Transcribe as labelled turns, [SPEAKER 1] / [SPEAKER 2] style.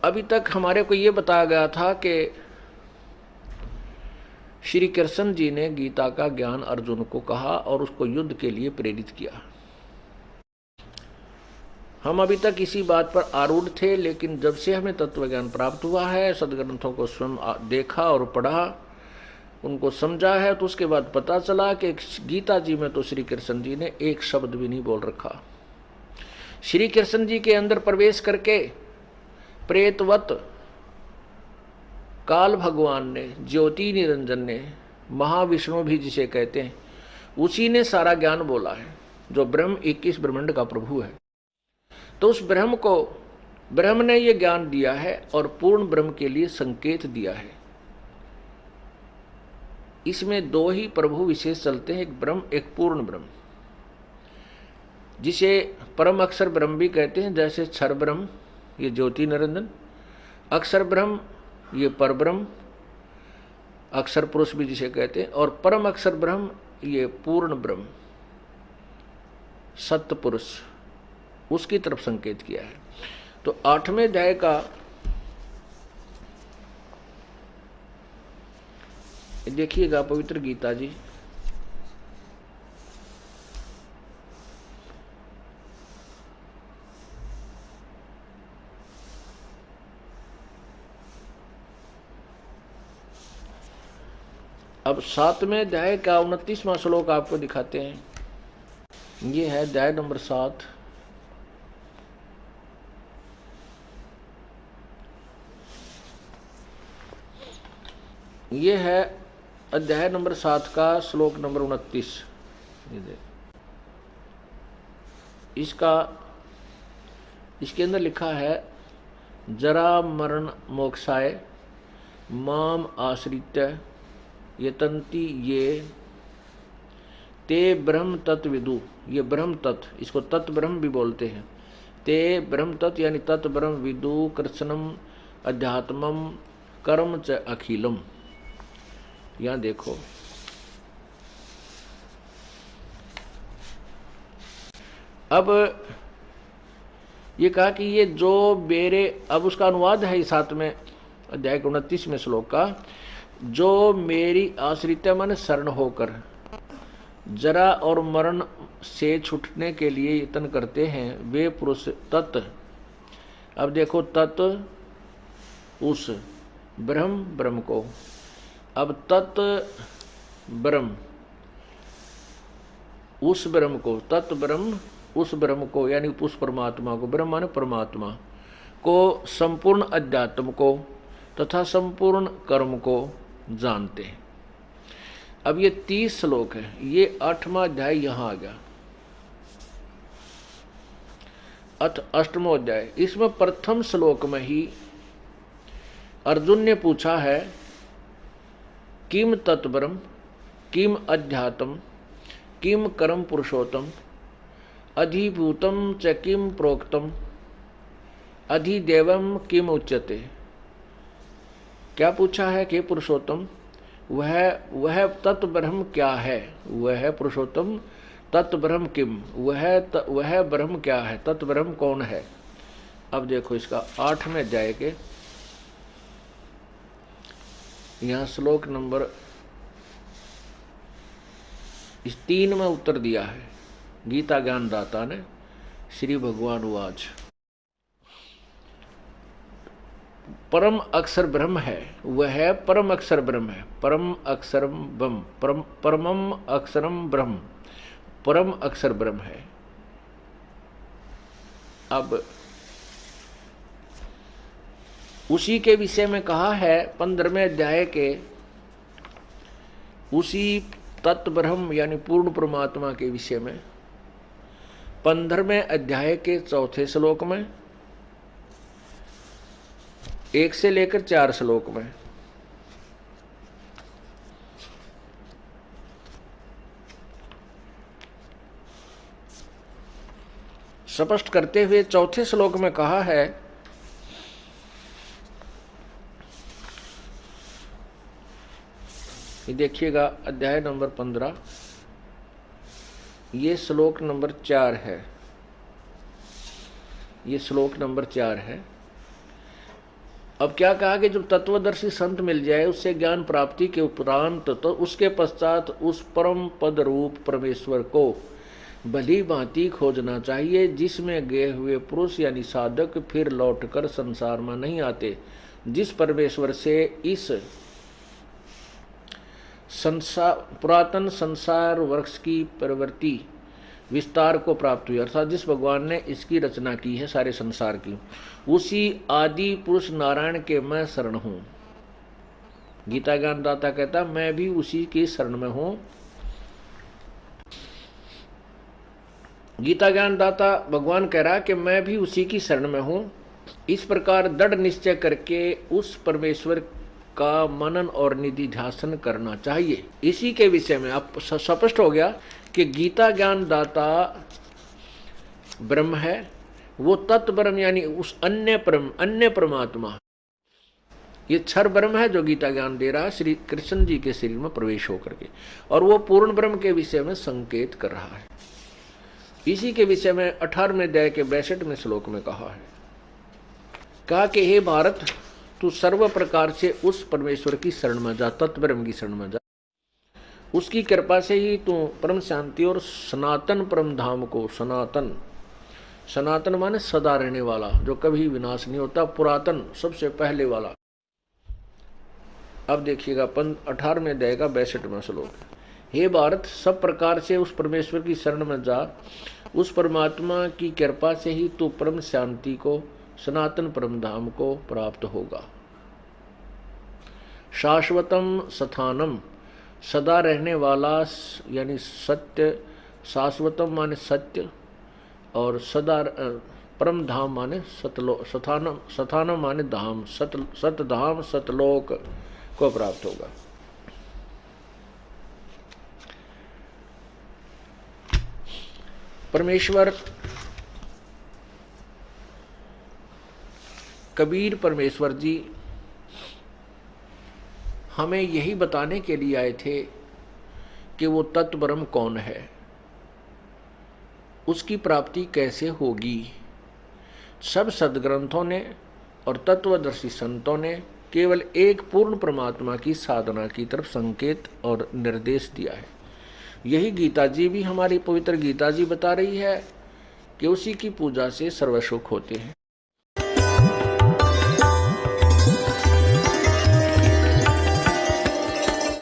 [SPEAKER 1] अभी तक हमारे को ये बताया गया था कि श्री कृष्ण जी ने गीता का ज्ञान अर्जुन को कहा और उसको युद्ध के लिए प्रेरित किया। हम अभी तक इसी बात पर आरूढ़ थे, लेकिन जब से हमें तत्व ज्ञान प्राप्त हुआ है, सदग्रंथों को स्वयं देखा और पढ़ा, उनको समझा है, तो उसके बाद पता चला कि गीता जी में तो श्री कृष्ण जी ने एक शब्द भी नहीं बोल रखा। श्री कृष्ण जी के अंदर प्रवेश करके प्रेतवत काल भगवान ने, ज्योति निरंजन ने, महाविष्णु भी जिसे कहते हैं, उसी ने सारा ज्ञान बोला है, जो ब्रह्म 21 ब्रह्मांड का प्रभु है। तो उस ब्रह्म को, ब्रह्म ने ये ज्ञान दिया है और पूर्ण ब्रह्म के लिए संकेत दिया है। इसमें दो ही प्रभु विशेष चलते हैं, एक ब्रह्म एक पूर्ण ब्रह्म, जिसे परम अक्षर ब्रह्म भी कहते हैं। जैसे क्षर ब्रह्म ये ज्योति निरंजन, अक्षर ब्रह्म ये पर ब्रह्म, अक्षर पुरुष भी जिसे कहते हैं, और परम अक्षर ब्रह्म ये पूर्ण ब्रह्म सत्य पुरुष, उसकी तरफ संकेत किया है। तो 8वें अध्याय का देखिएगा पवित्र गीता जी, अब 7वें अध्याय का 29वां श्लोक आपको दिखाते हैं। ये है अध्याय नंबर 7। ये है अध्याय नंबर 7 का श्लोक नंबर 29। इसके अंदर लिखा है, जरा मरण मोक्षाय माम आश्रित्य यतन्ति ये ते ब्रह्म तत्व विदु। ये ब्रह्म तत्व, इसको तत्व ब्रह्म भी बोलते हैं। ते ब्रह्म तत्व यानी तत्व ब्रह्म विदु कृष्णम अध्यात्मम कर्म च अखिलम। यहां देखो, अब ये कहा कि ये जो मेरे, अब उसका अनुवाद है 7वें अध्याय के 29वें श्लोक का, जो मेरी आश्रित मन शरण होकर जरा और मरण से छूटने के लिए यत्न करते हैं, वे पुरुष तत्, अब देखो तत् उस ब्रह्म को, अब तत् ब्रह्म उस ब्रह्म को, तत् ब्रह्म उस ब्रह्म को यानी उस परमात्मा को, ब्रह्म माने परमात्मा को, संपूर्ण अध्यात्म को तथा संपूर्ण कर्म को जानते हैं। अब ये 30 श्लोक है, ये 8वां अध्याय यहां आ गया, 8वां अध्याय। इसमें प्रथम श्लोक में ही अर्जुन ने पूछा है, किम तत्ब्रह्म किम अध्यात्म किम कर्म पुरुषोत्तम अधिभूतम च किम प्रोक्तम अधिदेवम किम उच्यते। क्या पूछा है कि पुरुषोत्तम, वह तत्व ब्रह्म क्या है, वह पुरुषोत्तम तत्व ब्रह्म किम, वह ब्रह्म क्या है, तत्व ब्रह्म कौन है। अब देखो इसका 8वें अध्याय के यहाँ श्लोक नंबर 3 में उत्तर दिया है गीता ज्ञानदाता ने। श्री भगवान उवाच, परम अक्षर ब्रह्म है, वह परम अक्षर ब्रह्म है, परम अक्षर ब्रह्म, परमम अक्षरम ब्रह्म, परम अक्षर ब्रह्म है। अब उसी के विषय में कहा है 15वें अध्याय के, उसी तत्व ब्रह्म यानी पूर्ण परमात्मा के विषय में 15वें अध्याय के 4थे श्लोक में 1 से लेकर 4 श्लोक में स्पष्ट करते हुए 4थे श्लोक में कहा है, ये देखिएगा अध्याय नंबर 15, ये श्लोक नंबर 4 है, ये श्लोक नंबर 4 है। अब क्या कहा कि जब तत्वदर्शी संत मिल जाए उससे ज्ञान प्राप्ति के उपरांत तो उसके पश्चात उस परम पद रूप परमेश्वर को भली भांति खोजना चाहिए, जिसमें गए हुए पुरुष यानी साधक फिर लौटकर संसार में नहीं आते, जिस परमेश्वर से इस पुरातन संसार वृक्ष की प्रवृत्ति विस्तार को प्राप्त हुई, अर्थात जिस भगवान ने इसकी रचना की है सारे संसार की, उसी आदि पुरुष नारायण के मैं शरण हूं। गीता ज्ञान दाता कहता मैं भी उसी की शरण में हूं। गीता ज्ञान दाता भगवान कह रहा कि मैं भी उसी की शरण में हूं। इस प्रकार दृढ़ निश्चय करके उस परमेश्वर का मनन और निधिध्यासन करना चाहिए। इसी के विषय में अब स्पष्ट हो गया कि गीता ज्ञान दाता ब्रह्म है, वो तत्व ब्रह्म यानी उस अन्य परमात्मा, ये क्षर ब्रह्म है जो गीता ज्ञान दे रहा है श्री कृष्ण जी के शरीर में प्रवेश होकर के, और वो पूर्ण ब्रह्म के विषय में संकेत कर रहा है। इसी के विषय में 18वें अध्याय के 62वें श्लोक में कहा है, कहा कि हे भारत, तू सर्व प्रकार से उस परमेश्वर की शरण में जा, तत्व ब्रह्म की शरण में जा। उसकी कृपा से ही तू परम शांति और सनातन परम धाम को, सनातन माने सदा रहने वाला, जो कभी विनाश नहीं होता, पुरातन सबसे पहले वाला। अब देखिएगा 18वें अध्याय का 62वां श्लोक, हे भारत, सब प्रकार से उस परमेश्वर की शरण में जा, उस परमात्मा की कृपा से ही तू परम शांति को, सनातन परम धाम को प्राप्त होगा। शाश्वतम स्थानम, सदा रहने वाला यानी सत्य, शाश्वतम माने सत्य, और सदा परम धाम माने स्थानम माने धाम, सतधाम सतलोक को प्राप्त होगा। परमेश्वर कबीर परमेश्वर जी हमें यही बताने के लिए आए थे कि वो तत्व ब्रह्म कौन है, उसकी प्राप्ति कैसे होगी। सब सद्ग्रंथों ने और तत्वदर्शी संतों ने केवल एक पूर्ण परमात्मा की साधना की तरफ संकेत और निर्देश दिया है। यही गीता जी भी, हमारी पवित्र गीता जी बता रही है कि उसी की पूजा से सर्व सुख होते हैं।